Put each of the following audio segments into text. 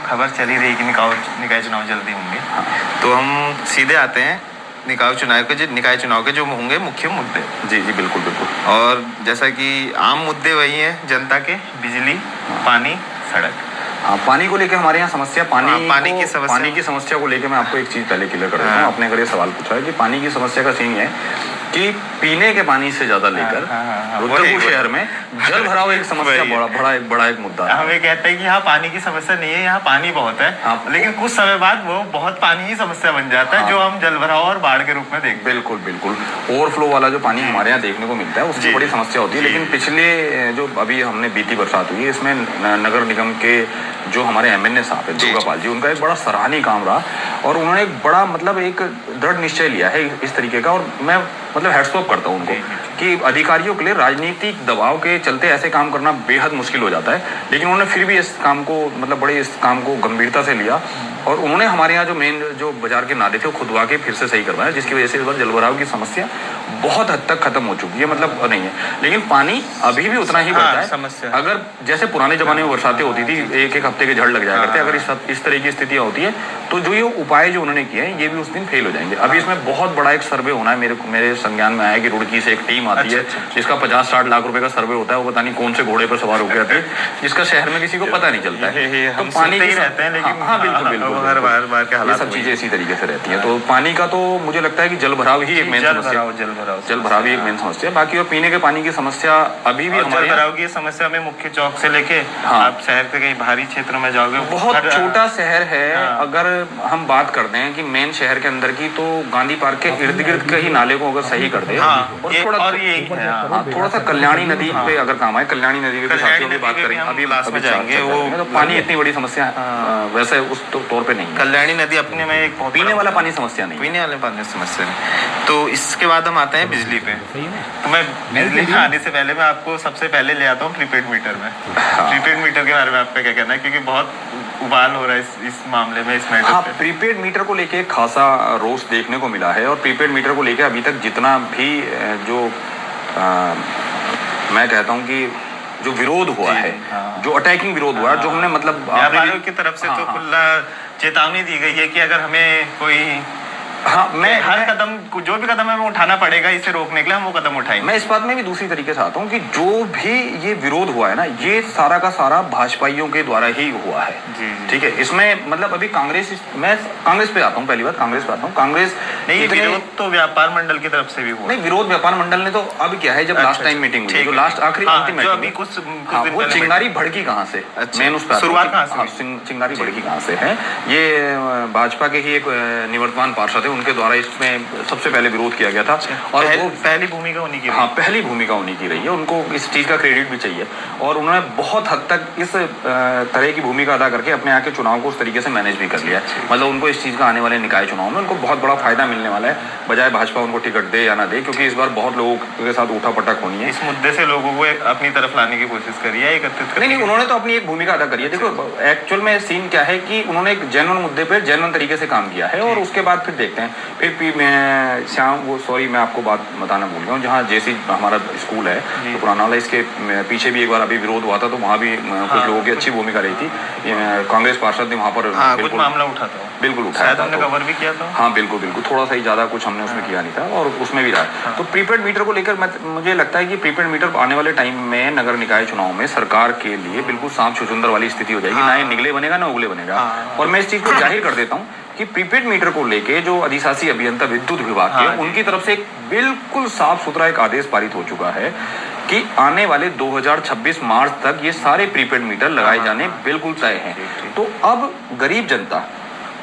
खबर चली रही कि निकाय चुनाव जल्दी होंगे, तो हम सीधे आते हैं निकाय चुनाव के जो होंगे मुख्य मुद्दे। जी जी बिल्कुल बिल्कुल। और जैसा कि आम मुद्दे वही हैं जनता के, बिजली, पानी, सड़क। हाँ, पानी को लेकर हमारे यहाँ समस्या पानी की समस्या को लेकर मैं आपको एक चीज़ पहले क्लियर कर देता हूँ। आपने अगर ये सवाल पूछा है कि पानी की समस्या का सीन है कि पीने के पानी से ज्यादा लेकर रुद्रपुर शहर में जल भराव एक समस्या बड़ा एक मुद्दा है। हम ये कहते हैं कि यहाँ पानी की समस्या नहीं है, यहाँ पानी बहुत है। हाँ, लेकिन कुछ समय बाद वो बहुत पानी ही समस्या बन जाता है। हाँ, जो हम जल भराव और बाढ़ के रूप में देखते हैं। बिल्कुल बिल्कुल, ओवरफ्लो वाला जो पानी हमारे यहाँ देखने को मिलता है उसकी बड़ी समस्या होती है। लेकिन पिछले जो अभी हमने बीती बरसात हुई है इसमें नगर निगम के जो हमारे MNA साहब है दुर्गापाल जी, उनका एक बड़ा सराहनीय काम रहा और उन्होंने एक बड़ा मतलब एक दृढ़ निश्चय लिया है इस तरीके का। और मैं मतलब हैट्स ऑफ करता हूँ उनको कि अधिकारियों के लिए राजनीतिक दबाव के चलते ऐसे काम करना बेहद मुश्किल हो जाता है, लेकिन उन्होंने फिर भी इस काम को मतलब बड़े इस काम को गंभीरता से लिया और उन्होंने हमारे यहाँ जो मेन जो बाजार के नाले थे वो खुदवा के फिर से सही करवाया, जिसकी वजह से इस बार जलभराव की समस्या बहुत हद तक खत्म हो चुकी है। मतलब नहीं है, लेकिन पानी अभी भी उतना ही बढ़ता है। समस्या अगर जैसे पुराने जमाने में बरसातें होती थी, एक हफ्ते के झड़ लग जाया करते, अगर इस तरह की स्थितियाँ होती है तो जो ये उपाय जो उन्होंने किए हैं ये भी उस दिन फेल हो जाएंगे। अभी इसमें बहुत बड़ा एक सर्वे होना है, मेरे संज्ञान में आया कि रुड़की से एक टीम आती है जिसका 50-60 लाख रुपए का सर्वे होता है। वो पता नहीं कौन से घोड़े पर सवार होकर आते हैं, जिसका शहर में किसी को पता नहीं चलता है। तो पानी ही रहते हैं, लेकिन हाँ बिल्कुल बिल्कुल हर बार ये सब चीजें इसी तरीके से रहती है। तो पानी का तो मुझे लगता है कि जल भराव ही एक मेन समस्या, जल भराव ही एक मेन समस्या। बाकी और पीने के पानी की समस्या अभी भी जल भराव की समस्या में मुख्य चौक से लेके आप शहर के कहीं बाहरी क्षेत्रों में जाओगे, बहुत छोटा शहर है। अगर हम बात करते हैं कि मेन शहर के अंदर की, तो गांधी पार्क के इर्द गिर्द के ही नाले को अगर सही कर दे और थोड़ा सा कल्याणी नदी पे अगर काम आए, कल्याणी नदी के साथियों की बात करें अभी लास्ट में जाएंगे, वो पानी इतनी बड़ी समस्या वैसे उस तौर पे नहीं। कल्याणी नदी अपने में एक पीने वाला पानी समस्या नहीं, पीने वाले पानी समस्या नहीं। तो इसके बाद हम आते हैं बिजली पे। तो मैं बिजली में आने से पहले मैं आपको सबसे पहले ले आता हूँ प्रीपेड मीटर में। प्रीपेड मीटर के बारे में आपका क्या कहना है, क्योंकि बहुत उबाल हो रहा है इस मामले में, इस मैटर पे। प्रीपेड मीटर को लेके खासा रोष देखने को मिला है और प्रीपेड मीटर को लेके अभी तक जितना भी जो मैं कहता हूँ कि जो विरोध हुआ है, जो अटैकिंग विरोध हुआ है, जो हमने मतलब व्यापारियों की तरफ से तो खुला चेतावनी दी गई है कि अगर हमें कोई मैं हर कदम जो भी कदम हमें उठाना पड़ेगा इसे रोकने के लिए, हम वो कदम उठाएंगे। मैं इस बात में भी दूसरी तरीके से आता हूँ कि जो भी ये विरोध हुआ है ना, ये सारा का सारा भाजपाइयों के द्वारा ही हुआ है। ठीक है, इसमें मतलब अभी मैं कांग्रेस पे आता हूँ, पहली बात कांग्रेस पे आता हूँ। कांग्रेस नहीं, विरोध तो व्यापार मंडल की तरफ से भी हुआ। नहीं, विरोद व्यापार मंडल ने तो अब क्या है, जब लास्ट टाइम मीटिंग हुई, जो लास्ट आखिरी अंतिम मीटिंग, वो चिंगारी भड़की कहाँ से, मेन उस पर शुरुआत कहाँ से, चिंगारी भड़की कहाँ से है, ये भाजपा के ही एक निवर्तमान पार्षद है, उनके द्वारा इसमें सबसे पहले विरोध किया गया था और वो पहली भूमिका उन्हीं की, पहली भूमिका उन्हीं की रही है। उनको इस चीज का क्रेडिट भी चाहिए और उन्होंने बहुत हद तक इस तरह की भूमिका अदा करके अपने यहाँ के चुनाव को उस तरीके से मैनेज भी कर लिया। मतलब उनको इस चीज का आने वाले निकाय चुनाव में उनको बहुत बड़ा फायदा मिलने वाला है, बजाय भाजपा उनको टिकट दे या ना दे, क्योंकि इस बार बहुत लोगों के साथ उठा पटक होनी है। इस मुद्दे से लोगों को अपनी तरफ लाने की कोशिश करी है, एकत्रित नहीं, उन्होंने तो अपनी एक भूमिका अदा करी है। देखो एक्चुअल में सीन क्या है कि उन्होंने एक जेन्युइन मुद्दे पे जेन्युइन तरीके से काम किया है और उसके बाद फिर देखते हैं। फिर मैं आपको बात बताना भूल गया हूँ, जहाँ जेसी हमारा स्कूल है तो पुराना वाला, इसके पीछे भी एक बार अभी विरोध हुआ था, तो वहाँ भी कुछ लोगों की अच्छी भूमिका रही थी। कांग्रेस पार्षद ने वहाँ पर कुछ मामला उठा था, बिल्कुल उठाया था, कवर भी किया था। हाँ बिल्कुल, थोड़ा सा ही ज्यादा कुछ हमने उसमें किया नहीं था और उसमें भी रहा। तो प्रीपेड मीटर को लेकर मुझे लगता है कि प्रीपेड मीटर आने वाले टाइम में नगर निकाय चुनाव में सरकार के लिए बिल्कुल सांप छुछुंदर वाली स्थिति हो जाएगी। ना ये निगले बनेगा ना उगले बनेगा। और मैं इस चीज को जाहिर कर देता हूँ कि प्रीपेड मीटर को लेके जो अधिशासी अभियंता विद्युत विभाग के उनकी तरफ से एक बिल्कुल साफ सुथरा एक आदेश पारित हो चुका है कि आने वाले 2026 मार्च तक ये सारे प्रीपेड मीटर लगाए जाने बिल्कुल तय हैं। तो अब गरीब जनता,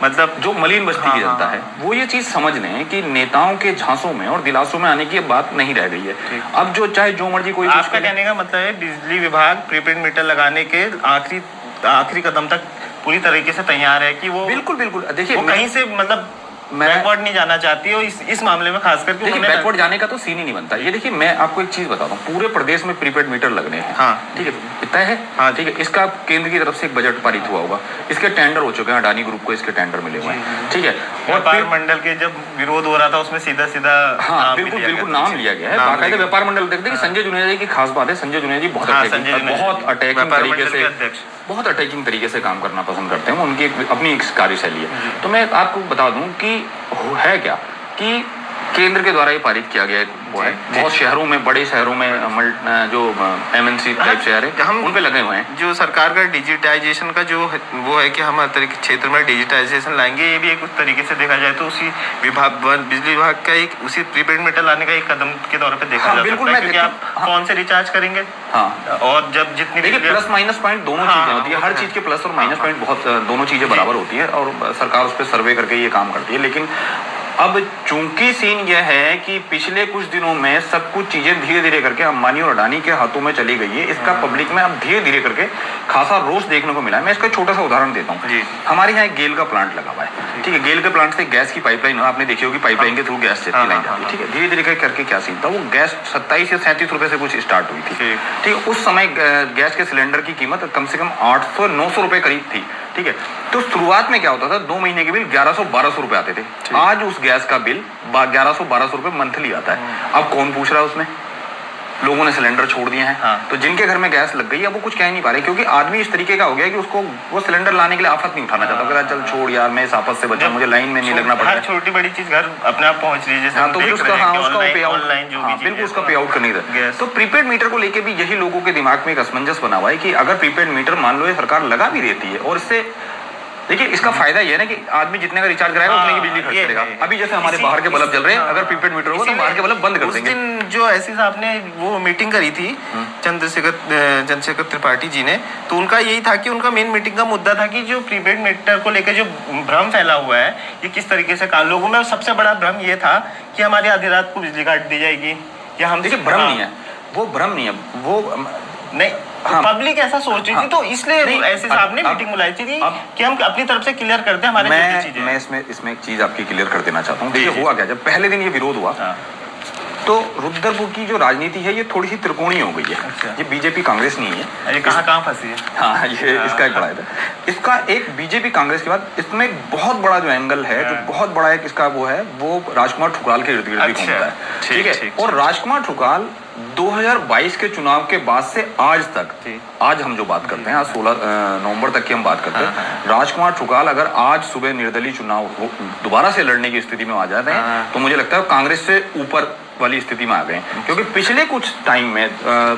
मतलब जो मलिन बस्ती की जनता है, वो ये चीज समझ लें कि नेताओं के झांसों में और दिलासों में आने की बात नहीं रह गई है। अब जो चाहे जो मर्जी कोई, आपका कहने का मतलब है बिजली विभाग प्रीपेड मीटर लगाने के आखिरी कदम तक पूरी तरीके से तैयार है कि वो बिल्कुल देखिए, वो कहीं से मतलब बैकवर्ड नहीं जाना चाहती है। इस मामले में खास करके बैकवर्ड जाने का तो सीन ही नहीं बनता। ये देखिए, मैं आपको एक चीज बताता हूँ, पूरे प्रदेश में प्रीपेड मीटर लगने हैं। ठीक है, इतना है। ठीक है, इसका केंद्र की तरफ से एक बजट पारित हुआ होगा, इसके टेंडर हो चुके हैं, अडानी ग्रुप को इसके टेंडर मिले हुए हैं। ठीक है, व्यापार मंडल के जब विरोध हो रहा था उसमें सीधा बिल्कुल नाम लिया गया है, बाकायदा व्यापार मंडल। देखते संजय जुनेजा जी की खास बात है, संजय जुनेजा जी बहुत अटैकिंग तरीके से बहुत अटैकिंग तरीके से काम करना पसंद करते हैं, उनकी अपनी एक कार्यशैली है। तो मैं आपको बता दूं कि है क्या कि केंद्र के द्वारा ये पारित किया गया वो है, बहुत शहरों में, बड़े शहरों में जो MNC टाइप शहर है हम उन पे लगे हुए हैं। जो सरकार का डिजिटाइजेशन का जो वो है कि हम हर तरह के क्षेत्र में डिजिटाइजेशन लाएंगे, ये भी एक तरीके से देखा जाए तो उसी बिजली विभाग का एक उसी प्रीपेड मीटर लाने का एक कदम के तौर पे देखा जा सकता है, क्योंकि आप फोन से रिचार्ज करेंगे। हाँ, और जब जितनी देखिए प्लस माइनस पॉइंट दोनों चीजें होती है, हर चीज के प्लस और माइनस पॉइंट बहुत दोनों चीजें बराबर होती है और सरकार उस पर सर्वे करके ये काम करती है। लेकिन अब चूंकि सीन यह है कि पिछले कुछ दिनों में सब कुछ चीजें धीरे धीरे करके अंबानी और अडानी के हाथों में चली गई है, इसका पब्लिक में अब धीरे धीरे करके खासा रोष देखने को मिला है। मैं इसका छोटा सा उदाहरण देता हूँ। हमारे यहाँ एक गेल का प्लांट लगा हुआ है, ठीक है। गेल के प्लांट से गैस की पाइपलाइन, आपने देखी होगी, पाइपलाइन के थ्रू गैस चलती लाइन जाती है, ठीक है। धीरे धीरे करके क्या सीन था, वो गैस 27 या 37 रुपए से कुछ स्टार्ट हुई थी, ठीक है। उस समय गैस के सिलेंडर की कीमत कम से कम 800-900 रुपए करीब थी, ठीक है। तो शुरुआत में क्या होता था, 2 महीने के बिल 1100-1200 रुपए आते थे। आज उस गैस का बिल 1100-1200 रुपए मंथली आता है। अब कौन पूछ रहा है उसमें, लोगों ने सिलेंडर छोड़ दिए हैं। तो जिनके घर में गैस लग गई है वो कुछ कह नहीं पा रहे, क्योंकि आदमी इस तरीके का हो गया कि उसको वो सिलेंडर लाने के लिए आफत नहीं उठाना चाहता, चल छोड़ यार, मैं इस आफत से बचा, मुझे लाइन में नहीं लगना पड़ता। छोटी बड़ी चीज घर अपने आप पहुंच रही है, जैसे तो उसका पे आउट, बिल्कुल उसका पे आउट करने का। तो प्रीपेड मीटर को लेके भी यही लोगों के दिमाग में एक असमंजस बना हुआ है कि अगर प्रीपेड मीटर मान लो ये सरकार लगा भी देती है, और इससे देखिए इसका फायदा ये है ना कि आदमी जितने का रिचार्ज कराएगा उतने की बिजली खर्च करेगा। अभी जैसे हमारे बाहर के बल्ब जल रहे हैं, अगर प्रीपेड मीटर होगा तो बाहर के बल्ब बंद कर देंगे। उस दिन जो एससी साहब ने वो मीटिंग करी थी चंद्रशेखर त्रिपाठी जी ने, तो उनका यही था कि उनका मेन मीटिंग का मुद्दा था कि जो प्रीपेड मीटर को लेकर जो भ्रम फैला हुआ है, ये किस तरीके से लोगों में सबसे बड़ा भ्रम ये था कि हमारी आधी रात को बिजली काट दी जाएगी, या हम देखिए भ्रम नहीं है, वो भ्रम नहीं है, वो नहीं, पब्लिक ऐसा सोच रही थी, तो इसलिए ऐसे साहब ने मीटिंग बुलाई थी कि हम अपनी तरफ से क्लियर करते हैं हमारे चीजें। मैं इसमें एक चीज आपकी क्लियर कर देना चाहता हूँ। देखिए हुआ क्या, जब पहले दिन ये विरोध हुआ तो रुद्रपुर की जो राजनीति है ये थोड़ी सी त्रिकोणीय हो गई है। ये बीजेपी कांग्रेस नहीं है, ये कहाँ फंसी है। हाँ, ये इसका एक बड़ा है। इसका एक बीजेपी कांग्रेस के बाद इसमें एक बहुत बड़ा जो एंगल है, जो बहुत बड़ा एक इसका वो है, वो राजकुमार ठुकराल के इर्द गिर्द भी घूमता है, ठीक है। और राजकुमार ठुकराल 2022 के चुनाव के बाद से आज तक, आज हम जो बात करते हैं, आज 16 नवंबर तक की हम बात करते हैं, राजकुमार ठुकराल अगर आज सुबह निर्दलीय चुनाव दोबारा से लड़ने की स्थिति में आ जाते हैं तो मुझे लगता है कांग्रेस से ऊपर वाली स्थिति में आ गए, क्योंकि पिछले कुछ टाइम में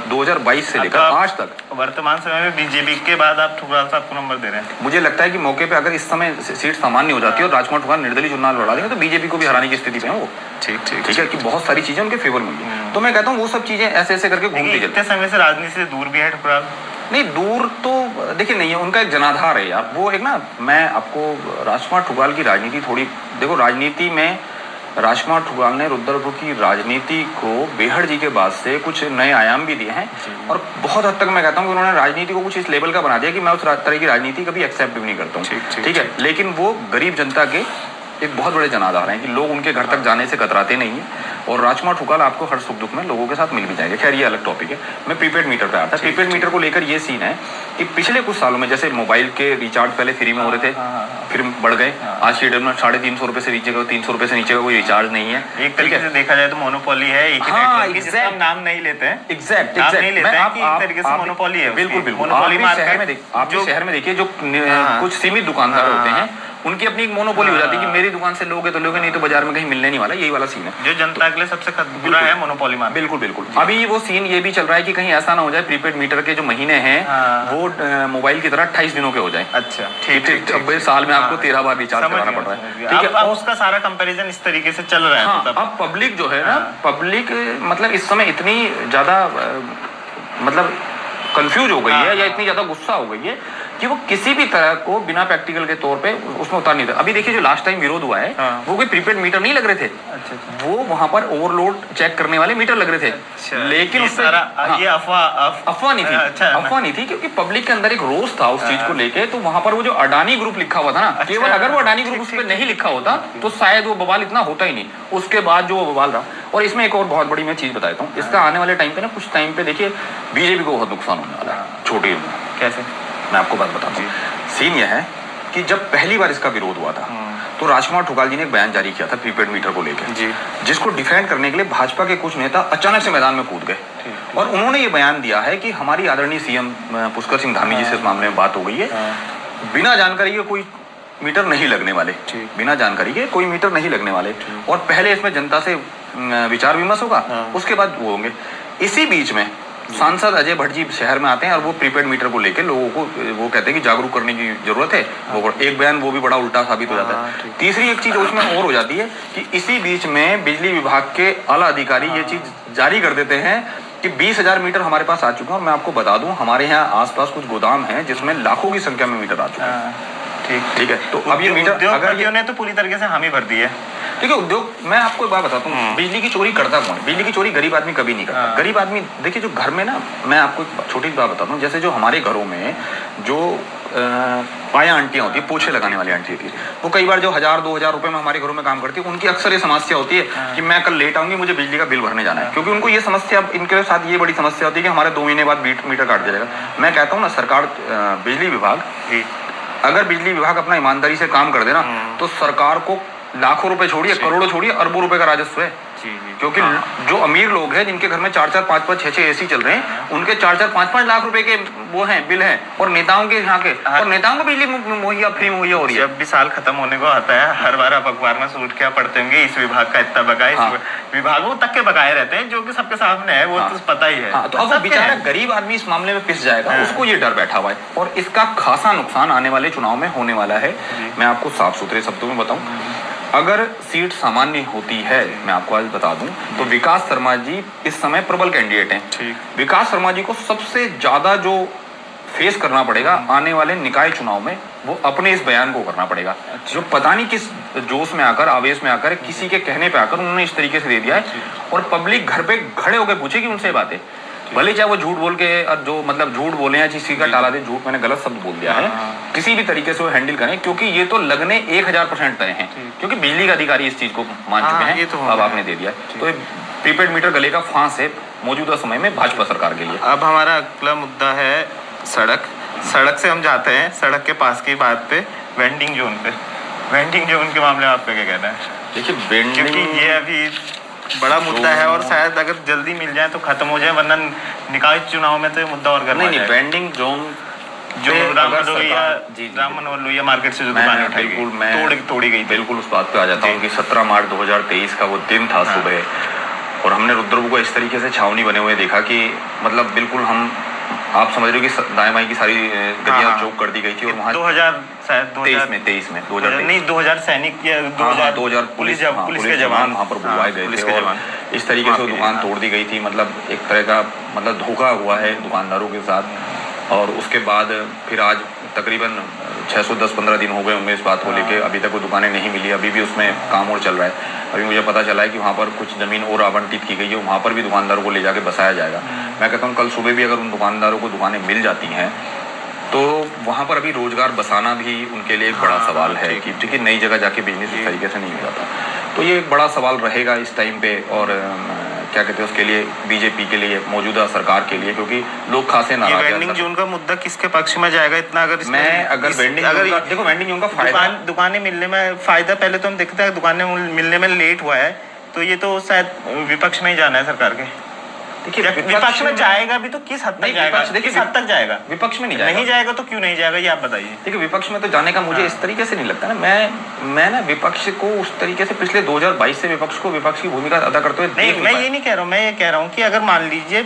2022 से लेकर आज तक वर्तमान समय में बीजेपी के बाद आप ठुकराल साहब को नंबर दे रहे हैं। मुझे लगता है कि मौके पे अगर इस समय सीट सामान्य हो जाती है और राजकुमार ठुकराल निर्दलीय चुनाव लड़ा देंगे तो बीजेपी को भी हराने की स्थिति में है वो। ठीक है कि बहुत सारी चीजें उनके फेवर में। तो मैं कहता हूँ वो सब चीजें ऐसे ऐसे करके घूमती चलती। इतने समय से राजनीति से दूर भी है ठुकराल? नहीं, दूर तो देखिए नहीं है, उनका एक जनाधार है यार। वो एक ना, मैं आपको राजकुमार ठुकराल की राजनीति थोड़ी देखो, राजनीति में राजकुमार ठुकराल ने रुद्रपुर की राजनीति को बेहड़ जी के बाद से कुछ नए आयाम भी दिए हैं, और बहुत हद तक मैं कहता हूँ कि उन्होंने राजनीति को कुछ इस लेवल का बना दिया कि मैं उस तरह की राजनीति कभी एक्सेप्ट भी नहीं करता हूँ, ठीक है। लेकिन वो गरीब जनता के एक बहुत बड़े जनाधार हैं कि लोग उनके घर तक जाने से कतराते नहीं हैं, और राजकुमार ठुकराल आपको हर सुख दुख में लोगों के साथ मिल भी जाएंगे। खैर ये अलग टॉपिक है। मैं प्रीपेड मीटर पे आता है। प्रीपेड मीटर को लेकर ये सीन है कि पिछले कुछ सालों में जैसे मोबाइल के रिचार्ज पहले फ्री में हो रहे थे, फिर बढ़ गए, आज की डेट में 350 रुपए से नीचे का, 300 रुपए से नीचे का कोई रिचार्ज नहीं है। एक तरीके से देखा जाए तो मोनोपोली है, एक ही नाम नहीं लेते हैं, एग्जैक्ट तरीके से मोनोपोली है। बिल्कुल आप शहर में देखिए जो कुछ सीमित दुकानदार होते हैं उनकी अपनी एक मोनोपोली हो जाती है कि मेरी दुकान से लोगे तो लोगे, नहीं तो बाजार में कहीं मिलने नहीं वाला। यही वाला सीन है जो जनता के लिए सबसे बुरा है, मोनोपोली मार्केट। बिल्कुल। अभी वो सीन ये भी चल रहा है कि कहीं ऐसा ना हो जाए प्रीपेड मीटर के जो महीने हैं वो मोबाइल की तरह 28 दिनों के हो जाए। अच्छा, ठीक। अब साल में आपको 13 बार रिचार्ज कराना पड़ रहा है, ठीक है। अब उसका सारा कंपैरिजन इस तरीके से चल रहा है। अब पब्लिक जो है ना, पब्लिक मतलब इस समय इतनी ज्यादा मतलब कंफ्यूज हो गई है या इतनी ज्यादा गुस्सा हो गई है कि वो किसी भी तरह को बिना प्रैक्टिकल के तौर पे उसमें उतार नहीं था। अभी देखिए जो लास्ट टाइम विरोध हुआ है वो कोई प्रीपेड मीटर नहीं लग रहे थे। अच्छा। वो वहां पर ओवरलोड चेक करने वाले मीटर लग रहे थे। अच्छा। लेकिन ये अफवाह नहीं थी। अच्छा, अफवाह नहीं थी, क्योंकि पब्लिक के अंदर एक रोष था उस चीज को लेके। तो वहां पर वो जो अडानी ग्रुप लिखा हुआ था ना, केवल अगर वो अडानी ग्रुप उस पर नहीं लिखा होता तो शायद वो बवाल इतना होता ही नहीं। उसके बाद जो बवाल रहा, और इसमें एक और बहुत बड़ी मैं चीज बताता हूँ, इसका आने वाले टाइम पे ना, कुछ टाइम पे देखिए बीजेपी को बहुत नुकसान होने वाला है। छोटी कैसे, मैं आपको बात बताता हूँ। सीन यह है कि जब पहली बार इसका विरोध हुआ था तो राजकुमार ठुकाल जी ने एक बयान जारी किया था प्रीपेड मीटर को लेकर जी, जिसको डिफेंड करने के लिए भाजपा के कुछ नेता अचानक से मैदान में कूद गए और उन्होंने ये बयान दिया है कि हमारी आदरणीय सीएम पुष्कर सिंह धामी जी से इस मामले में बात हो गई है, बिना जानकारी के कोई मीटर नहीं लगने वाले, बिना जानकारी के कोई मीटर नहीं लगने वाले, और पहले इसमें जनता से विचार विमर्श होगा, उसके बाद वो होंगे। इसी बीच में सांसद अजय भट्ट जी शहर में आते हैं और वो प्रीपेड मीटर को लेकर लोगों को वो कहते हैं कि जागरूक करने की जरूरत है। वो एक बयान वो भी बड़ा उल्टा साबित हो जाता है। तीसरी एक चीज उसमें और हो जाती है कि इसी बीच में बिजली विभाग के आला अधिकारी ये चीज जारी कर देते हैं कि 20,000 मीटर हमारे पास आ चुके हैं, और मैं आपको बता दूं हमारे यहाँ आसपास कुछ गोदाम हैं जिसमें लाखों की संख्या में मीटर आ चुके हैं। ठीक है, तो अब ये मीटर अगर ने तो पूरी तरीके से हामी भर दी है। ठीक है, उद्योग, मैं आपको एक बात बताता हूँ, बिजली की चोरी करता कौन? बिजली की चोरी गरीब आदमी कभी नहीं करता। गरीब आदमी देखिए, जो घर में ना, मैं आपको एक छोटी बात बताता हूँ, जैसे जो हमारे घरों में जो पाया आंटियां होती है, पोछे लगाने वाली आंटी होती है, वो कई बार जो 1,000-2,000 रुपए में हमारे घरों में काम करती है, उनकी अक्सर ये समस्या होती है कि मैं कल लेट आऊंगी, मुझे बिजली का बिल भरने जाना है, क्योंकि उनको ये समस्या, इनके साथ ये बड़ी समस्या होती है कि हमारे 2 महीने बाद मीटर काट दिया जाएगा। मैं कहता हूँ ना, सरकार, बिजली विभाग, अगर बिजली विभाग अपना ईमानदारी से काम कर देना तो सरकार को लाखों रुपए छोड़िए, करोड़ों छोड़िए, अरबों रुपए का राजस्व है। क्योंकि जो अमीर लोग हैं जिनके घर में 4-4, 5-5, 6-6 एसी चल रहे हैं, उनके 4-4, 5-5 लाख रुपए के वो हैं, बिल हैं, और नेताओं के यहाँ के, और नेताओं को बिजली मुहैया, फ्री मुहैया हो रही है। जब भी साल खत्म होने को आता है, हर बार आप अखबार में सूट क्या पढ़ते होंगे, इस विभाग का इतना बकाया, इस विभागों तक के बकाये रहते हैं, जो कि सबके सामने है, वो तो पता ही है। तो अब वो बेचारा गरीब आदमी इस मामले में पिस जाएगा, उसको ये डर बैठा हुआ है, और इसका खासा नुकसान आने वाले चुनाव में होने वाला है। मैं आपको साफ सुथरे शब्दों में बताऊं, अगर सीट सामान्य होती है, मैं आपको आज बता दूं, तो विकास शर्मा जी इस समय प्रबल कैंडिडेट हैं। विकास शर्मा जी को सबसे ज्यादा जो फेस करना पड़ेगा आने वाले निकाय चुनाव में, वो अपने इस बयान को करना पड़ेगा, जो पता नहीं किस जोश में आकर, आवेश में आकर, किसी के कहने पे आकर उन्होंने इस तरीके से दे दिया है, और पब्लिक घर पे खड़े होकर पूछेगी उनसे बातें, भले चाहे वो झूठ बोल के, जो मतलब झूठ बोले या किसी का टाला दे, झूठ मैंने गलत शब्द बोल दिया है, किसी भी तरीके से वो हैंडल करें, क्योंकि ये तो लगने 1000% तय हैं, क्योंकि बिजली का अधिकारी इस चीज को मान चुके हैं। ये तो अब आपने दे दिया, तो प्रीपेड मीटर गले का फांस है मौजूदा समय में भाजपा सरकार के लिए। अब हमारा अगला मुद्दा है सड़क से हम जाते हैं सड़क के पास की बात पे, वेंडिंग जोन पे। वेंडिंग जोन के मामले में आपका क्या कहना है? देखिए, वेंडिंग, क्योंकि ये अभी बड़ा मुद्दा है, और शायद अगर जल्दी मिल जाए तो खत्म हो जाए, वरना निकाय चुनाव में तो ये मुद्दा और करना नहीं, वेंडिंग जोन जो राम मनोहर लोहिया मार्केट से जो दुकानें उठाई, बिल्कुल मैं तोड़ी गई, बिल्कुल उस बात पे आ जाता हूँ कि 17 मार्च 2023 का वो दिन था सुबह, और हमने रुद्रपुर को इस तरीके से छावनी बने हुए देखा कि मतलब बिल्कुल हम, आप समझ रहे हो कि दाएं बाएं की सारी गलियां चौक कर दी गई थी, और वहाँ 2023 सैनिक या 2000 पुलिस के जवान वहाँ पर बुलवाए गए थे, और इस तरीके से दुकान तोड़ दी गई थी। मतलब एक तरह का मतलब धोखा हुआ है दुकानदारों के साथ। और उसके बाद फिर आज तकरीबन 610-15 दिन हो गए होंगे इस बात को लेके, अभी तक वो दुकानें नहीं मिली, अभी भी उसमें काम और चल रहा है। अभी मुझे पता चला है कि वहाँ पर कुछ ज़मीन और आवंटित की गई है, वहाँ पर भी दुकानदारों को ले जाके बसाया जाएगा। मैं कहता हूँ कल सुबह भी अगर उन दुकानदारों को दुकानें मिल जाती हैं तो वहाँ पर अभी रोजगार बसाना भी उनके लिए एक बड़ा सवाल है, कि क्योंकि नई जगह जाके बिजनेस इस तरीके से नहीं हो जाता। तो ये एक बड़ा सवाल रहेगा इस टाइम पे, और क्या कहते हैं उसके लिए, बीजेपी के लिए, मौजूदा सरकार के लिए, क्योंकि लोग खासे नाराज हैं। वेंडिंग जोन का मुद्दा किसके पक्ष में जाएगा इतना? अगर देखो वेंडिंग जोन का फायदा, दुकानें मिलने में फायदा, पहले तो हम देखते हैं दुकानें मिलने में लेट हुआ है, तो ये तो शायद विपक्ष में ही जाना है सरकार के। देखिए, विपक्ष में जाएगा भी तो किस हद तक जाएगा? किस हद तक जाएगा? विपक्ष में नहीं जाएगा तो क्यों नहीं जाएगा, ये आप बताइए। देखिए, विपक्ष में तो जाने का मुझे इस तरीके से नहीं लगता ना। मैं ना विपक्ष को उस तरीके से पिछले 2022 से विपक्ष की भूमिका अदा करते हुए नहीं, मैं ये नहीं कह रहा हूँ। मैं ये कह रहा हूँ कि अगर मान लीजिए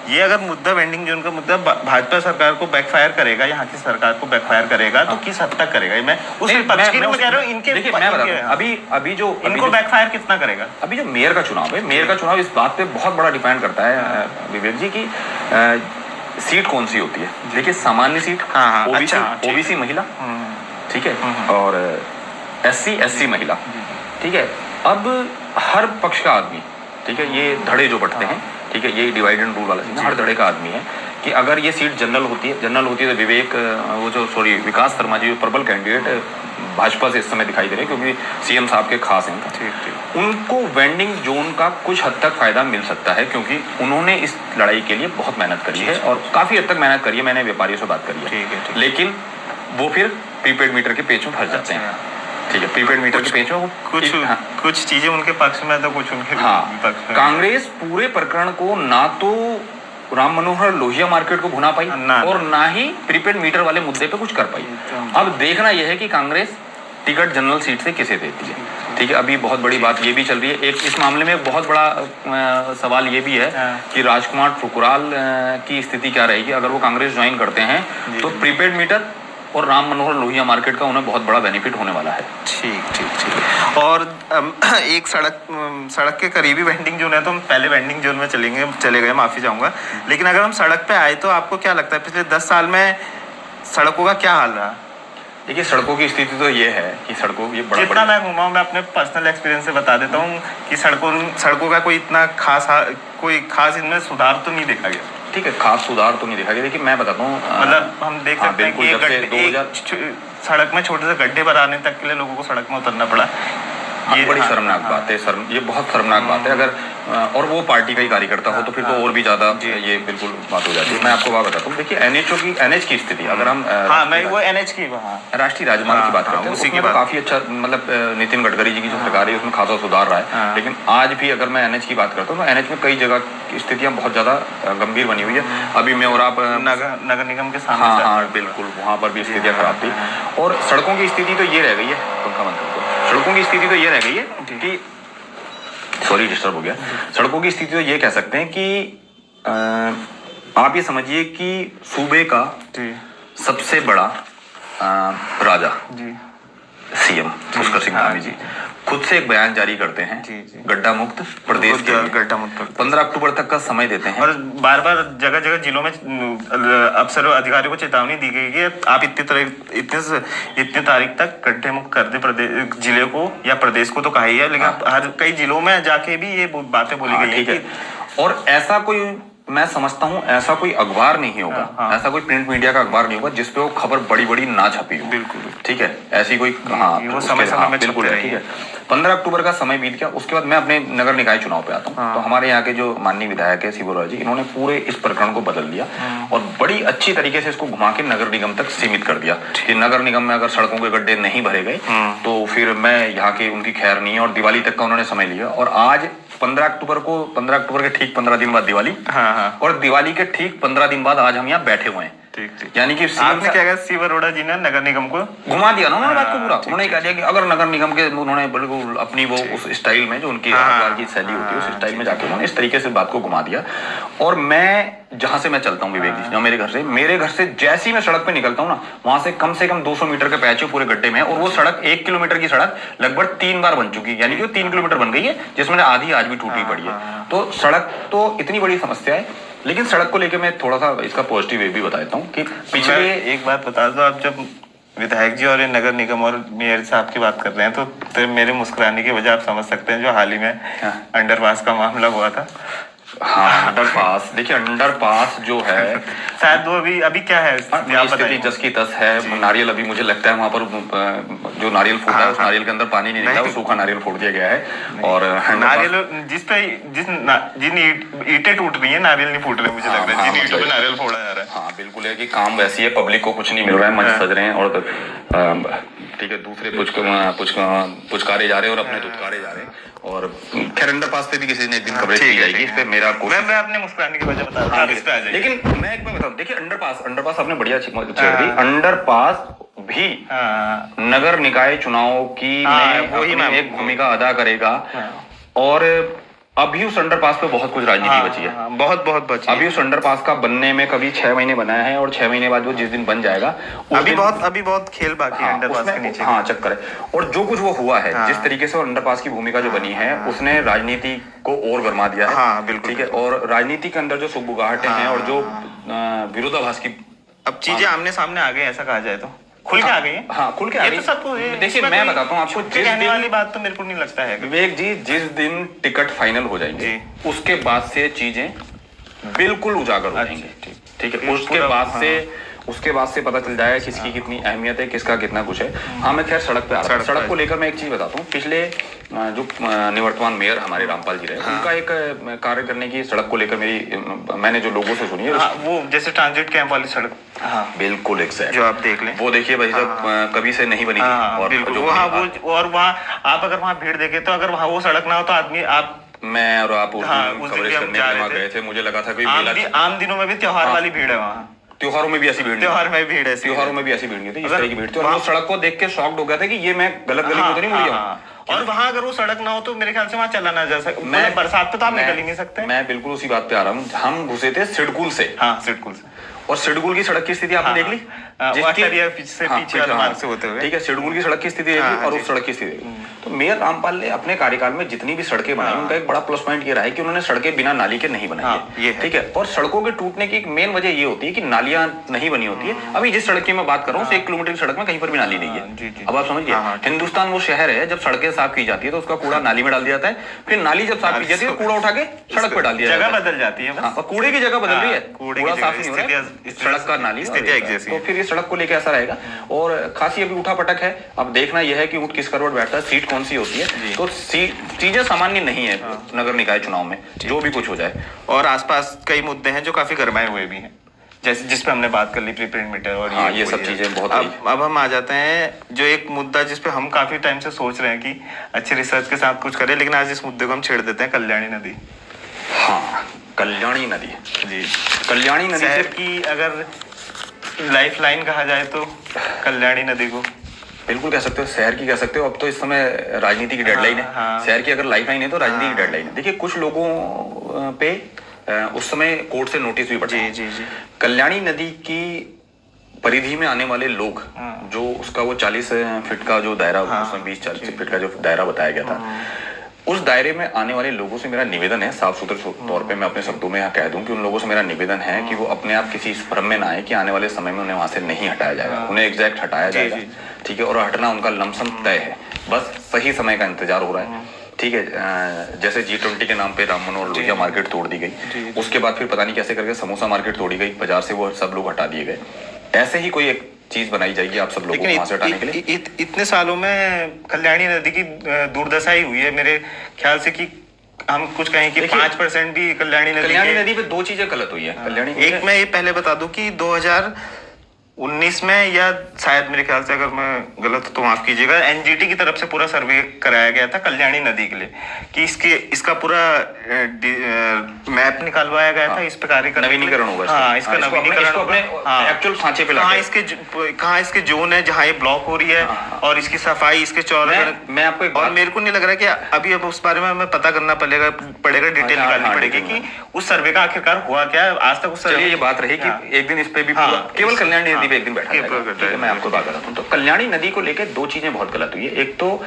ये अगर मुद्दा, वेंडिंग जोन का मुद्दा भाजपा सरकार को बैकफायर करेगा, यहाँ की सरकार को बैकफायर करेगा, तो किस हद तक करेगा? मैं उस विपक्ष की मैं कह रहा हूँ, इनके अभी जो इनको बैकफायर कितना करेगा? अभी जो मेयर का चुनाव है, मेयर का चुनाव इस बात पे बहुत बड़ा डिपेंड करता है विवेक जी की सीट कौन सी होती है। देखिए, सामान्य सीट, ओबीसी महिला, ठीक है, और SC महिला, ठीक है। अब हर पक्ष का आदमी, ठीक है, ये धड़े जो बढ़ते हैं, ठीक है, ये डिवाइड एंड रूल वाला सीन, हर धड़े का आदमी है कि अगर ये सीट जनरल होती है तो विकास शर्मा जी प्रबल कैंडिडेट भाजपा से इस समय दिखाई दे रहे हैं, क्योंकि सीएम साहब के खास हैं, उनको वेंडिंग जोन का कुछ हद तक फायदा मिल सकता है, क्योंकि उन्होंने इस लड़ाई के लिए बहुत मेहनत करी है, और काफी हद तक मेहनत करी है। मैंने व्यापारियों से बात करी है, लेकिन वो फिर प्रीपेड मीटर के पेच में फंस जाते हैं। ठीक है, प्रीपेड मीटर के पेच में कुछ चीजें उनके पक्ष में तो कुछ उनके पक्ष में। कांग्रेस पूरे प्रकरण को ना तो राम मनोहर लोहिया मार्केट को भुना पाई और ना ही प्रीपेड मीटर वाले मुद्दे पे कुछ कर पाई। अब देखना यह है कि कांग्रेस टिकट जनरल सीट से किसे देती है। ठीक है, अभी बहुत बड़ी बात ये भी चल रही है, एक इस मामले में एक बहुत बड़ा सवाल ये भी है कि राजकुमार ठुकराल की स्थिति क्या रहेगी अगर वो कांग्रेस ज्वाइन करते हैं। तो प्रीपेड मीटर और राम मनोहर लोहिया मार्केट का उन्हें बहुत बड़ा बेनिफिट होने वाला है। ठीक। और एक सड़क के करीबी वेंडिंग जोन है, तो हम पहले वेंडिंग जोन में चले गए, माफी चाहूंगा। लेकिन अगर हम सड़क पे आए तो आपको क्या लगता है पिछले 10 साल में सड़कों का क्या हाल रहा? देखिए, सड़कों की स्थिति तो ये है कि सड़कों ये बड़ा जितना मैं घुमा हूँ, मैं अपने पर्सनल एक्सपीरियंस से बता देता हूँ कि सड़कों का कोई इतना खास इनमें सुधार तो नहीं देखा गया। ठीक है, खास सुधार तो नहीं देखा गया। देखिए मैं बताता हूँ, मतलब हम देख सकते हैं कि सड़क में छोटे से गड्ढे बनाने तक के लिए लोगों को सड़क में उतरना पड़ा। ये बड़ी शर्मनाक बात है, ये बहुत शर्मनाक बात है। अगर और वो पार्टी का ही कार्यकर्ता हो तो फिर तो और भी ज्यादा ये बिल्कुल बात हो जाती है। मैं आपको बात बताता हूँ, देखिए एनएच की स्थिति अगर हम मैं वो एनएच की राष्ट्रीय राजमार्ग की बात करते हैं, उसकी तो काफी अच्छा, मतलब नितिन गडकरी जी की जो सरकार है उसमें खासा सुधार रहा है। लेकिन आज भी अगर मैं एनएच की बात करता हूँ तो एनएच में कई जगह की स्थितियां बहुत ज्यादा गंभीर बनी हुई है। अभी मैं और आप नगर निगम के सामने, हाँ बिल्कुल, वहां पर भी स्थितियां खराब थी। और सड़कों की स्थिति तो ये रह गई है, पंखा बंद कर दो। सड़कों की स्थिति तो ये रह गई है कि सॉरी डिस्टर्ब हो गया। सड़कों की स्थिति तो ये कह सकते हैं कि आप ये समझिए कि सूबे का सबसे बड़ा राजा सीएम पुष्कर सिंह धामी जी खुद से एक बयान जारी करते हैं, गड्ढा मुक्त प्रदेश के गड्ढा मुक्त 15 अक्टूबर तक का समय देते हैं। और बार बार जगह जगह जिलों में अफसर अधिकारियों को चेतावनी दी गई कि आप इतने तारीख तक गड्ढे मुक्त कर दे प्रदेश जिले को या प्रदेश को, तो कहा ही है, लेकिन हर कई जिलों में जाके भी ये बातें बोली गई है। और ऐसा कोई, मैं समझता हूँ ऐसा कोई अखबार नहीं होगा, ऐसा कोई प्रिंट मीडिया का अखबार नहीं होगा जिसपे वो खबर बड़ी बड़ी ना छपी हो। बिल्कुल, ठीक है, ऐसी कोई वो समय में बिल्कुल है। ठीक है, 15 अक्टूबर का समय बीत गया। उसके बाद मैं अपने नगर निकाय चुनाव पे आता हूँ। तो हमारे यहाँ के जो माननीय विधायक है शिवराज जी, इन्होंने पूरे इस प्रकरण को बदल दिया और बड़ी अच्छी तरीके से इसको घुमा के नगर निगम तक सीमित कर दिया कि नगर निगम में अगर सड़कों के गड्ढे नहीं भरे गए तो फिर मैं यहाँ की उनकी खैर नहीं है। और दिवाली तक का उन्होंने समय लिया और आज 15 अक्टूबर के ठीक 15 दिन बाद दिवाली, और दिवाली के ठीक 15 दिन बाद आज हम यहाँ बैठे हुए हैं। यानी कि आपने क्या कहा, शिव अरोड़ा जी ने नगर निगम को घुमा दिया ना उन्होंने बात को पूरा। उन्होंने कह दिया कि अगर नगर निगम के उन्होंने बिल्कुल अपनी वो उस स्टाइल में जो उनकी की शैली होती है उस स्टाइल में जाके उन्होंने इस तरीके से बात को घुमा दिया। और मैं जहां से मैं चलता हूँ विवेक जी, मेरे घर से जैसे ही मैं सड़क पे निकलता हूँ ना, वहां से कम 200 मीटर के पैच है पूरे गड्ढे में, और वो सड़क 1 किलोमीटर की सड़क लगभग 3 बार बन चुकी है, यानी कि वो 3 किलोमीटर बन गई है, जिसमें आधी आज भी टूटी पड़ी है। तो सड़क तो इतनी बड़ी समस्या है। लेकिन सड़क को लेकर मैं थोड़ा सा इसका पॉजिटिव वे भी बता देता हूँ कि पिछले एक बात बता दो, आप जब विधायक जी और नगर निगम और मेयर साहब की बात कर रहे हैं तो मेरे मुस्कुराने की वजह आप समझ सकते हैं जो हाल ही में अंडरपास का मामला हुआ था। हाँ, अंडरपास, देखिए अंडरपास जो है शायद वो अभी क्या है स्थिति जस की तस है। नारियल अभी मुझे लगता है वहां पर जो नारियल फूटा है उस नारियल के अंदर पानी नहीं निकला, वो सूखा नारियल फोड़ दिया गया है। और नारियल जिन ईंटें टूट रही है, नारियल नहीं फूट रहे, मुझे लग रहा है जिन ईंटों पे नारियल फोड़ा जा रहा है। हाँ बिल्कुल है कि काम वैसी है, पब्लिक को कुछ नहीं मिल रहा है, मंच सज रहे हैं और ठीक है दूसरे पुचकारे जा रहे हैं और अपने दुत्कारे जा रहे हैं। और खैर अंडरपास पे भी किसी ने एक दिन कवरेज की जाएगी, इस पे मेरा मैं अपने मुस्कुराने की वजह बता रहा हूं। लेकिन मैं एक बात बताऊं, देखिए अंडरपास आपने बढ़िया छेड़ दी। अंडरपास भी नगर निकाय चुनाव की में एक भूमिका अदा करेगा। और अभी उस अंडरपास पे बहुत कुछ राजनीति बची है, बहुत बची। अभी उस अंडरपास का बनने में कभी 6 महीने बनाया है और 6 महीने बाद वो जिस दिन बन जाएगा अभी बहुत खेल बाकी है अंडरपास के नीचे। हाँ चक्कर है। और जो कुछ वो हुआ है, जिस तरीके से अंडरपास की भूमिका जो बनी है, उसने राजनीति को और गरमा दिया है। हाँ बिल्कुल, ठीक है। और राजनीति के अंदर जो सुगबुगाहटें हैं और जो विरोधाभास की अब चीजें आमने सामने आ गई, ऐसा कहा जाए तो खुल के आ गई है। हाँ खुल के आ गई। तो सब देखिए मैं बताता हूँ आपको, जिस कहने वाली बात तो मेरे को नहीं लगता है विवेक जी, जिस दिन टिकट फाइनल हो जाएंगे उसके बाद से चीजें बिल्कुल उजागर हो जाएंगे। ठीक है, उसके बाद से उसके बाद से पता चल जाएगा किसकी कितनी अहमियत है, किसका कितना कुछ है। हाँ, मैं खैर सड़क पे आ रहा हूँ। सड़क को लेकर मैं एक चीज बताता हूँ। पिछले जो निवर्तमान मेयर हमारे रामपाल जी रहे, उनका एक कार्य करने की सड़क को लेकर मैंने जो लोगों से सुनी है, वो जैसे ट्रांजिट कैंप वाली सड़क, बिल्कुल एग्जैक्ट, जो आप देख लें, वो देखिए भाई साहब कभी से नहीं बनी और वहाँ आप अगर वहाँ भीड़ देखे तो अगर वहाँ वो सड़क ना हो तो आदमी मैं और आप कवरेज करने के लिए गए थे, मुझे लगा था कि आम दिनों में भी त्योहार वाली भीड़ है वहाँ, त्योहारों में भी ऐसी भीड़, त्योहार में भीड़ है, त्योहारों में भी ऐसी भीड़ नहीं थी, इस तरह की भीड़ थी। और वो सड़क को देख के शॉक्ड हो गया था कि ये मैं गलत गली में तो नहीं मुड़ गया। और वहाँ अगर वो सड़क ना हो तो मेरे ख्याल से वहाँ चला ना जा सकता, मैं बरसात पे तो आप निकल ही नहीं सकते। मैं बिल्कुल उसी बात पे आ रहा हूँ। हम घुसे थे सिडकुल से, सिडकुल से, और सिडकुल की सड़क की स्थिति आपने देख ली, ठीक है, सिडकुल की सड़क की स्थिति देखी और उस सड़क की स्थिति देखी। तो मेयर रामपाल ने अपने कार्यकाल में जितनी भी सड़कें बनाई, उनका एक बड़ा प्लस पॉइंट ये रहा है कि उन्होंने सड़कें बिना नाली के नहीं बनाई है, ठीक है। और सड़कों के टूटने की एक मेन वजह ये होती है कि नालियां नहीं बनी होती है। अभी जिस सड़क की मैं बात कर रहा हूँ, 1 किलोमीटर की सड़क में कहीं पर भी नाली नहीं है। अब आप समझिए, हिंदुस्तान वो शहर है, जब सड़कें साफ की जाती है तो उसका कूड़ा नाली में डाल दिया जाता है, फिर नाली जब साफ की जाती है तो कूड़ा उठा के सड़क पे डाल दिया जाता है, जगह बदल जाती है, कूड़े की जगह बदल रही है, कूड़ा साफ नहीं हो रहा है, सड़क का नाली। तो फिर ये सड़क को लेकर ऐसा रहेगा। और खासी अभी उठा पटक है। अब देखना यह है कि ऊंट किस करवट बैठता है, सीट कौन सी होती है। तो चीजें सामान्य नहीं है नगर निकाय चुनाव में, जो भी कुछ हो जाए। और आसपास कई मुद्दे हैं जो काफी गरमाए हुए भी हैं, जैसे जिस पे हमने बात कर ली, प्रीपेड मीटर और ये सब चीजें बहुत। अब हम आ जाते हैं जो एक मुद्दा जिस पे हम काफी टाइम से सोच रहे हैं कि अच्छे रिसर्च के साथ कुछ करें, लेकिन आज इस मुद्दे को हम छेड़ देते हैं, कल्याणी नदी। हाँ, कल्याणी नदी जी, कल्याणी नदी शहर की अगर लाइफ लाइन कहा जाए तो कल्याणी नदी को बिल्कुल कह सकते हो, शहर की कह सकते हो। अब तो इस समय राजनीति की डेडलाइन है। शहर की अगर लाइफ लाइन है तो राजनीति की डेडलाइन है। देखिए, कुछ लोगों पे उस समय कोर्ट से नोटिस भी पड़ा। जी। कल्याणी नदी की परिधि में आने वाले लोग, जो उसका वो 40 फीट का जो दायरा, उसमें 20-40 फीट का जो दायरा बताया गया था, उस दायरे में आने वाले लोगों से मेरा निवेदन है, साफ सुथरे तौर पे मैं अपने शब्दों में कह दूं कि उन लोगों से मेरा निवेदन है कि वो अपने आप किसी इस भ्रम में ना आए कि आने वाले समय में उन्हें वहां से नहीं हटाया जाएगा। उन्हें एग्जैक्ट हटाया जाएगा, ठीक है। और हटना उनका लमसम तय है, बस सही समय का इंतजार हो रहा है, ठीक है। जैसे G20 के नाम पे राम मनोहर लोहिया मार्केट तोड़ दी गई, उसके बाद फिर पता नहीं कैसे करके समोसा मार्केट तोड़ी गई, बाजार से वो सब लोग हटा दिए गए। ऐसे ही कोई एक चीज बनाई जाएगी आप सब लोगों को वहां से हटाने के लिए। इतने सालों में कल्याणी नदी की दुर्दशा ही हुई है मेरे ख्याल से, कि हम कुछ कहें कि 5% भी कल्याणी नदी पे 2 चीजें गलत हुई है कल्याणी। एक मैं ये पहले बता दूं कि 2019 में, या शायद मेरे ख्याल से, अगर मैं गलत तो माफ कीजिएगा, NGT की तरफ से पूरा सर्वे कराया गया था कल्याणी नदी के लिए, कि इसका पूरा मैप निकालवाया गया था, इस पे कार्य नवीनीकरण होगा। इसका नवीनीकरण एक्चुअल सांचे पे कहाँ इसके जोन है जहाँ ये ब्लॉक हो रही है, और इसकी सफाई, इसके चौड़ाई। मैं आपको और मेरे को नहीं लग रहा कि अभी अब उस बारे में हमें पता करना पड़ेगा, डिटेल निकालनी पड़ेगी कि उस सर्वे का आखिरकार हुआ क्या है। आज तक उस सर्वे, ये बात रही कि एक दिन इस पे भी केवल कल्याणी नदी पे एक दिन बैठा जाएगा। मैं आपको बात बताता हूँ, तो कल्याणी नदी को लेकर 2 चीजें बहुत गलत हुई है। एक तो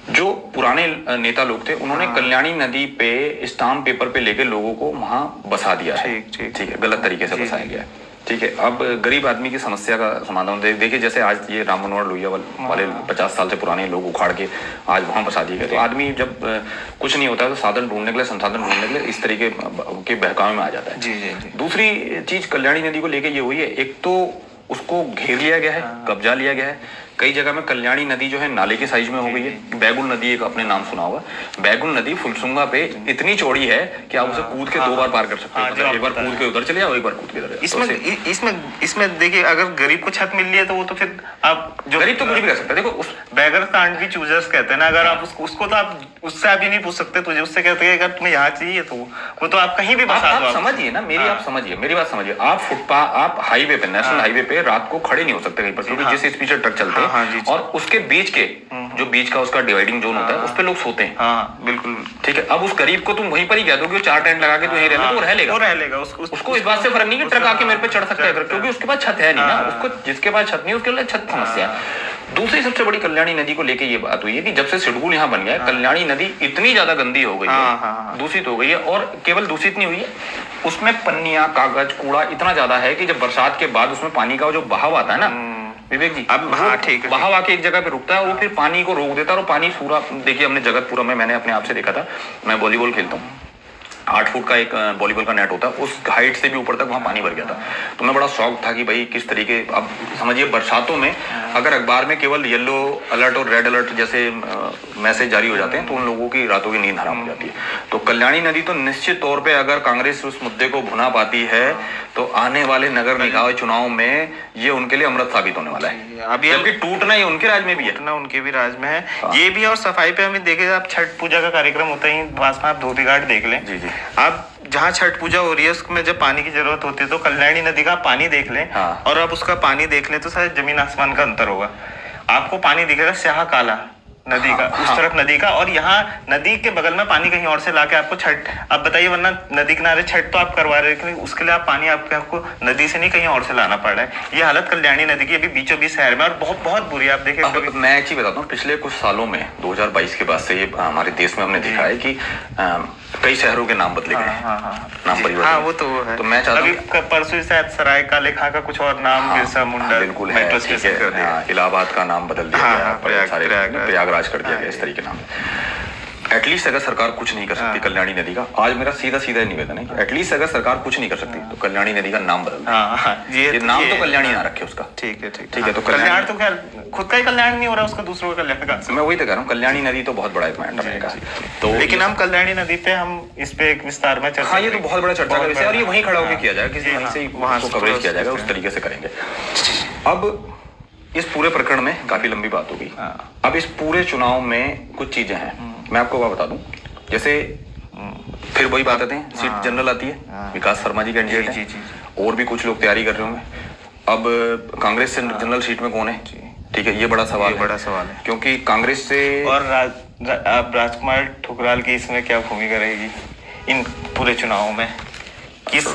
जो पुराने नेता लोग थे, उन्होंने कल्याणी नदी पे स्टाम्प पेपर पे लेके लोगों को वहां बसा दिया है, ठीक है, गलत तरीके से बसाया गया है, ठीक है। अब गरीब आदमी की समस्या का समाधान देखिए, जैसे आज ये राम मनोहर लोहिया वाले 50 साल से पुराने लोग उखाड़ के आज वहां बसा दिए गए, तो आदमी जब कुछ नहीं होता है तो साधन ढूंढने के लिए, संसाधन ढूंढने के लिए इस तरीके के बहकावे में आ जाता है। जी। दूसरी चीज कल्याणी नदी को लेकर ये हुई है, एक तो उसको घेर लिया गया है, कब्जा लिया गया है। कई जगह में कल्याणी नदी जो है नाले के साइज में हो गई है। बैगुल नदी एक आपने नाम सुना होगा, बैगुल नदी फुलसुंगा पे इतनी चौड़ी है कि आप उसे कूद के 2 बार पार कर सकते हैं। एक बार कूद के उधर चले जाओ, एक बार कूद के इधर। इसमें देखिए, अगर गरीब को छत मिल रही है तो वो तो फिर आप जो गरीब तो कुछ भी कर सकते हैं। देखो, उस बैगर कांड भी चूजर्स कहते हैं ना, अगर आप उसको तो आप उससे आप ये नहीं पूछ सकते, तुझे उससे कहते हैं अगर तुम्हें यहाँ चाहिए तो वो तो आप कहीं भी बसा दो। समझिए ना मेरी, आप समझिए मेरी बात, समझिए। आप हाईवे पे, नेशनल हाईवे पे रात को खड़े नहीं हो सकते कहीं पर, क्योंकि जिस स्पीड से ट्रक चलते हैं, और उसके बीच के जो बीच का उसका डिवाइडिंग जोन होता है, उस पे लोग सोते हैं। बिल्कुल, ठीक है। अब उस गरीब को तुम वहीं पर ही कह दो कि 4 टेंट लगा के तू यहीं रहना, वो रह लेगा। उसको इस बात से फर्क नहीं कि ट्रक आके मेरे पे चढ़ सकता है, क्योंकि उसके पास छत है नहीं ना। उसको, जिसके पास छत नहीं, उसके लिए छत समस्या है। दूसरी सबसे बड़ी कल्याणी नदी को लेके ये बात हुई है कि जब से सिडकुल यहाँ बन गया, कल्याणी नदी इतनी ज्यादा गंदी हो गई है, दूषित हो गई है। और केवल दूषित नहीं हुई है, उसमें पन्नियां, कागज, कूड़ा इतना ज्यादा है कि जब बरसात के बाद उसमें पानी का जो बहाव आता है ना विवेक जी, अब ठीक है, बहाव आके एक जगह पे रुकता है, वो फिर पानी को रोक देता है। और पानी पूरा, देखिए हमने जगतपुरा में, मैंने अपने आप से देखा था, मैं वॉलीबॉल खेलता हूँ, 8 फुट का एक वॉलीबॉल का नेट होता है, उस हाइट से भी ऊपर तक वहाँ पानी भर गया था। तो मैं बड़ा शौक था कि भाई किस तरीके, अब समझिए बरसातों में अगर अखबार में केवल येलो अलर्ट और रेड अलर्ट जैसे मैसेज जारी हो जाते हैं तो उन लोगों की रातों की नींद हराम हो जाती है। तो कल्याणी नदी तो निश्चित तौर पे अगर कांग्रेस उस मुद्दे को भुना पाती है तो आने वाले नगर निकाय चुनाव में ये उनके लिए अमृत साबित होने वाला है। अभी जबकि टूटना ये उनके राज में भी है, टूटना उनके भी राज में है। ये भी, और सफाई पे हमें देखे, आप छठ पूजा का कार्यक्रम होता ही पास में आप धोबी घाट देख लें। जी जी। आप जहाँ छठ पूजा हो रही है उसमें जब पानी की जरूरत होती है तो कल्याणी नदी का पानी देख लें, हाँ। और आप उसका पानी देख लें तो शायद जमीन आसमान का अंतर होगा। आपको पानी दिखेगा स्याह काला नदी का, उस तरफ नदी का, और यहाँ नदी के बगल में पानी कहीं और से लाके आपको छठ, आप बताइए, वरना नदी किनारे छठ तो आप करवा रहे हैं, लेकिन उसके लिए आप पानी आपको नदी से नहीं कहीं और से लाना पड़ रहा है। ये हालत कल्याणी नदी की अभी बीचों बीच शहर में, और बहुत बहुत बुरी है। आप देखिए, मैं एक चीज बताता हूँ, पिछले कुछ सालों में 2022 के बाद से ये हमारे देश में हमने देखा है कि कई शहरों के नाम बदले गए, नाम परिवर्तन। हाँ, वो तो है। तो मैं चाहता हूँ, परसों शायद सराय काले खां का कुछ और नाम, बिरसा मुंडा बिल्कुल है, मेट्रो स्टेशन कर दिया। इलाहाबाद का नाम बदल दिया गया, प्रयागराज कर दिया गया, इस तरीके नाम। एटलीस्ट अगर सरकार कुछ नहीं कर सकती कल्याणी नदी का, आज मेरा सीधा सीधा निवेदन है कि एटलीस्ट अगर सरकार कुछ नहीं कर सकती तो कल्याणी नदी का नाम बदल दे। ये नाम तो कल्याणी ना रखे उसका। ठीक है, ठीक है। तो कल्याण तो खैर खुद का ही कल्याण नहीं हो रहा, उसका दूसरों का कल्याण का। मैं वही तो कह रहा हूँ, कल्याणी नदी तो बहुत बड़ा एक मैटर है। तो लेकिन हम कल्याणी नदी पे हम इस पे एक विस्तार में चर्चा, हाँ, ये तो बहुत बड़ा चर्चा का विषय है, और ये वहीं खड़ा होकर किया जाएगा, किसी वहीं से वहां कवरेज किया जाएगा, उस तरीके से करेंगे। अब इस पूरे प्रकरण में काफी लंबी बात होगी। अब इस पूरे चुनाव में कुछ चीजें हैं, मैं आपको क्या बता दूं। जैसे फिर वही बात आते हैं, सीट जनरल आती है, विकास शर्मा जी कैंडिडेट है, और भी कुछ लोग तैयारी कर रहे होंगे। अब कांग्रेस से जनरल सीट में कौन है, ठीक है, ये बड़ा सवाल है, क्योंकि कांग्रेस से, और अब राजकुमार ठुकराल की इसमें क्या भूमिका रहेगी इन पूरे चुनाव में? किस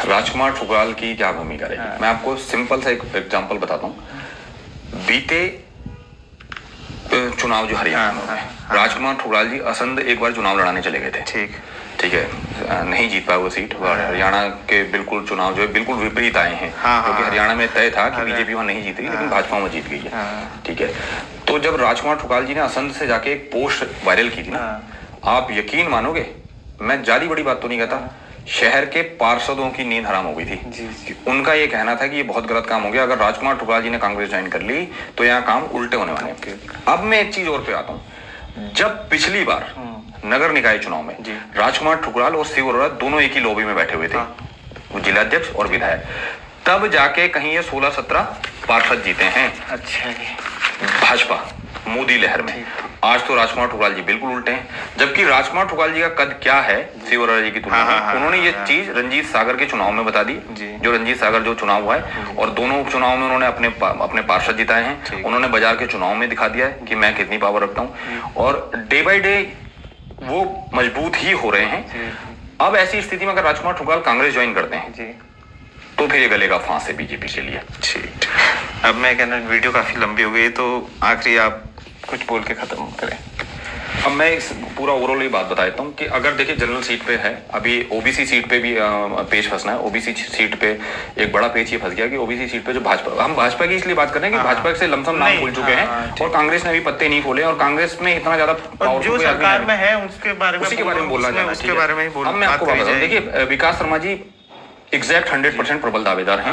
राजकुमार ठुकराल की क्या भूमिका रहेगी? मैं आपको सिंपल सा एक एग्जांपल बताता हूँ। बीते चुनाव जो हरियाणा में, राजकुमार ठुकराल जी असंध एक बार चुनाव लड़ाने चले गए थे, ठीक है, नहीं जीत पाए वो सीट। हरियाणा के बिल्कुल चुनाव जो है बिल्कुल विपरीत आए हैं, क्योंकि हरियाणा में तय था कि बीजेपी वहां नहीं जीतेगी, लेकिन भाजपा में जीत गई है, ठीक है। तो जब राजकुमार ठुकराल जी ने असंध से जाके एक पोस्ट वायरल की थी ना, आप यकीन मानोगे, मैं ज्यादा बड़ी बात तो नहीं कहता, शहर के पार्षदों की नींद हराम हो गई थी। उनका ये कहना था कि ये बहुत गलत काम हो गया, अगर राजकुमार ठुकराल जी ने कांग्रेस ज्वाइन कर ली तो यहाँ काम उल्टे होने वाले हैं। अब मैं एक चीज और पे आता हूँ, जब पिछली बार नगर निकाय चुनाव में राजकुमार ठुकराल और शिव अरोड़ा दोनों एक ही लॉबी में बैठे हुए थे, वो जिलाध्यक्ष और विधायक, तब जाके कहीं ये 16-17 पार्षद जीते हैं। अच्छा, भाजपा मोदी लहर में। आज तो राजकुमार ठुकराल जी बिल्कुल उल्टे हैं, जबकि राजकुमार ठुकराल जी का कद क्या है शिव अरोड़ा जी की तुलना में। उन्होंने ये चीज रंजीत सागर के चुनाव में बता दी, जो रंजीत सागर जो चुनाव हुआ है, और दोनों उपचुनाव में उन्होंने अपने पार्षद जिताए हैं। उन्होंने बाजार के चुनाव में दिखा दिया है कि मैं कितनी पावर रखता हूँ, और डे बाई डे वो मजबूत ही हो रहे हैं। अब ऐसी स्थिति में अगर राजकुमार ठुकराल कांग्रेस ज्वाइन करते हैं तो फिर ये गलेगा फांस है बीजेपी के लिए। ठीक, अब मैं कहना, वीडियो काफी लंबी हो गई, तो आखिरी आप कुछ बोल के खत्म करें। अब मैं इस पूरा ओवरऑल ये बात बता देता हूँ कि अगर देखिए जनरल सीट पे है, अभी ओबीसी सीट पे भी पेच फंसना है। ओबीसी सीट पे एक बड़ा पेच ये फंस गया कि ओबीसी सीट पे जो भाजपा, हम भाजपा की इसलिए बात कर रहे हैं कि भाजपा से लमसम नाम खुल चुके हैं, और कांग्रेस ने अभी पत्ते नहीं खोले, और कांग्रेस में इतना ज्यादा जो सरकार में है उसके बारे में, उसी के बारे में बोलना चाहिए, उसके बारे में ही बोलना। अब मैं आपको बता दूं, देखिए विकास शर्मा जी एग्जैक्ट 100% प्रबल दावेदार हैं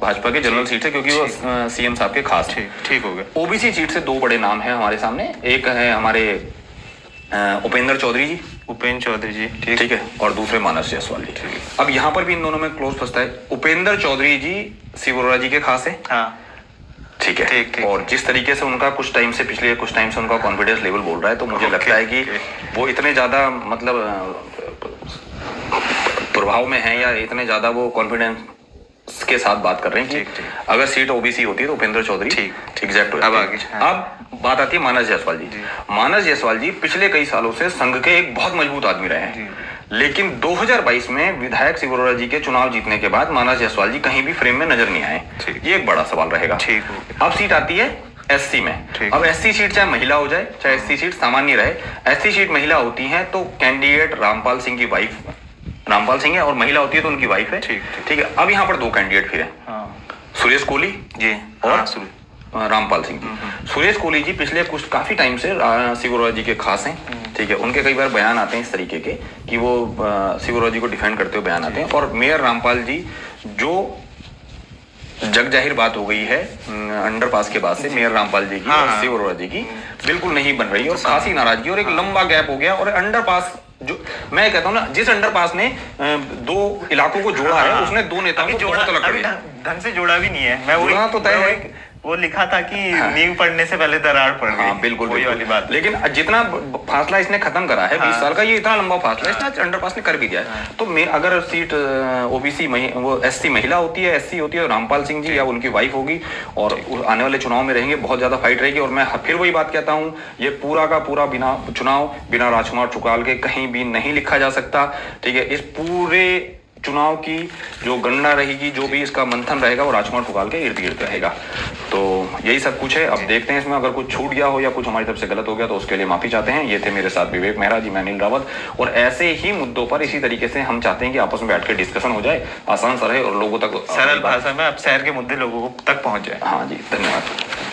भाजपा के जनरल सीट से, क्योंकि वो सीएम साहब के खास हैं। ठीक हो गया। ओबीसी सीट से दो बड़े नाम हैं हमारे सामने, एक है हमारे उपेंद्र चौधरी जी, ठीक है, और दूसरे मानस जायसवाल जी। अब यहाँ पर भी इन दोनों में क्लोज फंसता है। उपेंद्र चौधरी जी शिव अरोड़ा जी के खास है, ठीक है, और जिस तरीके से उनका पिछले कुछ टाइम से उनका कॉन्फिडेंस लेवल बोल रहा है, तो मुझे लगता है कि वो इतने ज्यादा मतलब प्रभाव में है, या इतने ज्यादा वो कॉन्फिडेंस के साथ बात कर रहे हैं कि अगर सीट ओबीसी होती है तो उपेंद्र चौधरी एग्जैक्ट हो जाती है। अब बात आती है मानस जायसवाल जी। मानस जायसवाल जी पिछले कई सालों से संघ के एक बहुत मजबूत आदमी रहे हैं, लेकिन 2022 में विधायक शिव अरोड़ा जी के चुनाव जीतने के बाद मानस जायसवाल जी कहीं भी फ्रेम में नजर नहीं आए। ये एक बड़ा सवाल रहेगा। अब सीट आती है एससी में। अब एससी सीट चाहे महिला हो जाए, चाहे एससी सीट सामान्य रहे, एससी सीट महिला होती है तो कैंडिडेट रामपाल सिंह की वाइफ रामपाल सिंह है, और महिला होती है तो उनकी वाइफ है, ठीक है। अब यहाँ पर दो कैंडिडेट फिर हैं, सुरेश कोहली जी और रामपाल सिंह जी। सुरेश कोहली जी पिछले कुछ काफी टाइम से शिव अरोड़ा जी के खास हैं, ठीक है। उनके कई बार बयान आते हैं इस तरीके के कि वो शिव अरोड़ा जी को डिफेंड करते हुए बयान आते हैं। और मेयर रामपाल जी, जो जग जाहिर बात हो गई है अंडरपास के बाद से मेयर रामपाल जी की और शिव अरोड़ा जी की बिल्कुल नहीं बन रही, और खासी नाराजगी और एक लंबा गैप हो गया। और अंडरपास जो मैं कहता हूँ ना, जिस अंडरपास ने दो इलाकों को जोड़ा है, उसने दो नेताओं को बहुत अलग कर दिया। ढंग से जोड़ा भी नहीं है। मैं वो तो तय है, वो लिखा था कि नींव पढ़ने से पहले दरार पड़ गई। हाँ, बिल्कुल वही वाली बात। लेकिन जितना फासला इसने खत्म करा है 20 साल का, ये इतना लंबा फासला इसने अंडरपास ने कर भी दिया है। तो मैं अगर सीट ओबीसी वो एससी महिला होती है, एससी होती है, रामपाल सिंह जी या उनकी वाइफ होगी, और आने वाले चुनाव में रहेंगे, बहुत ज्यादा फाइट रहेगी। और मैं फिर वही बात कहता हूँ, ये पूरा का पूरा चुनाव बिना राजकुमार चुकाल के कहीं भी नहीं लिखा जा सकता, ठीक है। इस पूरे चुनाव की जो गणना रहेगी, जो भी इसका मंथन रहेगा, वो राजकुमार चुकाल के इर्द गिर्द रहेगा। तो यही सब कुछ है। अब देखते हैं इसमें अगर कुछ छूट गया हो या कुछ हमारी तरफ से गलत हो गया तो उसके लिए माफी चाहते हैं। ये थे मेरे साथ विवेक मेहरा जी, मैं अनिल रावत, और ऐसे ही मुद्दों पर इसी तरीके से हम चाहते हैं कि आपस में बैठ के डिस्कशन हो जाए, आसान सा रहे और लोगों तक सरल भाषा में अब शहर के मुद्दे लोगों तक पहुंच जाए। हाँ जी, धन्यवाद।